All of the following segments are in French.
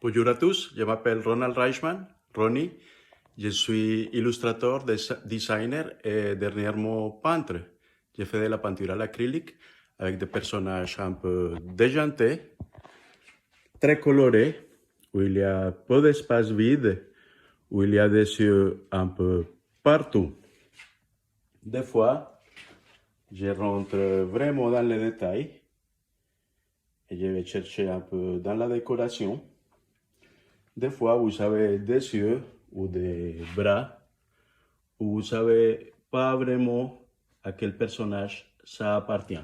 Bonjour à tous, je m'appelle Ronald Reichmann, Ronnie. Je suis illustrateur, designer et dernièrement peintre. Je fais de la peinture à l'acrylique avec des personnages un peu déjantés, très colorés, où il y a peu d'espace vide, où il y a des yeux un peu partout. Des fois, je rentre vraiment dans les détails et je vais chercher un peu dans la décoration. Des fois, vous avez des yeux ou des bras où vous savez pas vraiment à quel personnage ça appartient.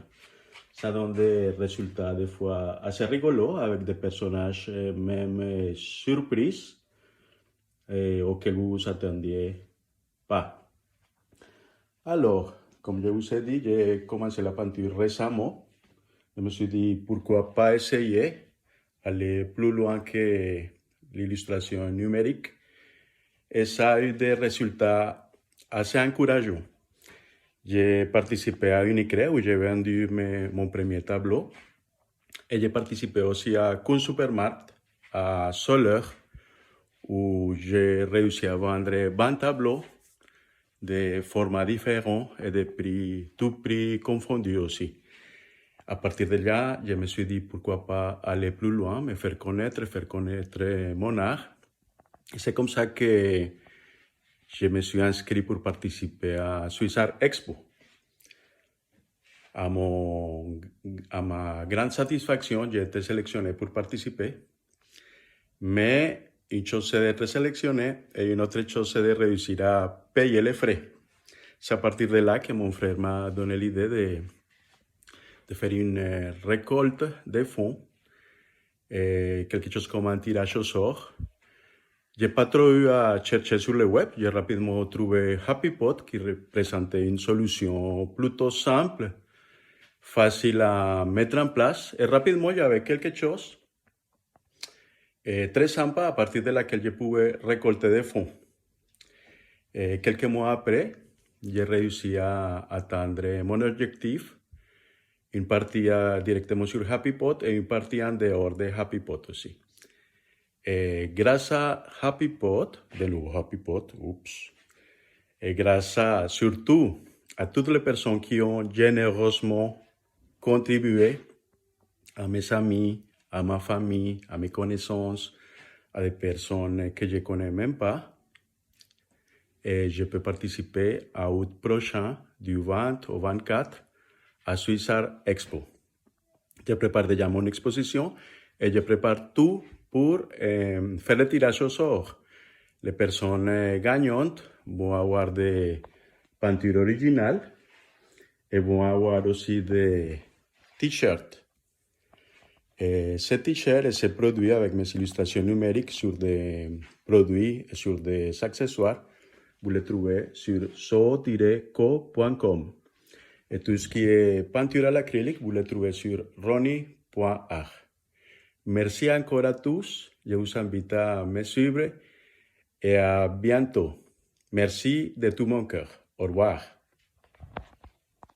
Ça donne des résultats des fois assez rigolos avec des personnages même surprises auxquels vous vous attendiez pas. Alors, comme je vous ai dit, j'ai commencé la peinture récemment. Je me suis dit, pourquoi pas essayer aller plus loin que l'illustration numérique. Et ça a eu des résultats assez encourageants. J'ai participé à Unicre où j'ai vendu mon premier tableau. Et j'ai participé aussi à Kunstsupermarkt, à Soler, où j'ai réussi à vendre 20 tableaux de formats différents et de prix, tout prix confondus aussi. À partir de là, je me suis dit pourquoi pas aller plus loin, me faire connaître mon art. Et c'est comme ça que je me suis inscrit pour participer à Swiss Art Expo. À ma grande satisfaction, j'ai été sélectionné pour participer. Mais une chose c'est d'être sélectionné et une autre chose c'est de réussir à payer les frais. C'est à partir de là que mon frère m'a donné l'idée de faire une récolte de fonds, quelque chose comme un tirage au sort. J'ai pas trop eu à chercher sur le web, j'ai rapidement trouvé Happy Pot qui représentait une solution plutôt simple, facile à mettre en place et rapidement j'avais quelque chose très sympa à partir de laquelle je pouvais récolter des fonds. Quelques mois après, j'ai réussi à atteindre mon objectif, une partie directement sur Happy Pot et une partie en dehors de Happy Pot aussi. Et grâce à Happy Pot, de nouveau Happy Pot, et grâce surtout à toutes les personnes qui ont généreusement contribué, à mes amis, à ma famille, à mes connaissances, à des personnes que je ne connais même pas. Et je peux participer à août prochain, du 20 au 24, à Swiss Art Expo. Je prépare déjà mon exposition et je prépare tout pour faire le tirage au sort. Les personnes gagnantes vont avoir des peintures originales et vont avoir aussi des t-shirts. Et ces t-shirts et ces produits avec mes illustrations numériques sur des produits et sur des accessoires, vous les trouvez sur so-co.com. Et tout ce qui est peinture à l'acrylique, vous le trouvez sur ronnie.art. Merci encore à tous. Je vous invite à me suivre et à bientôt. Merci de tout mon cœur. Au revoir.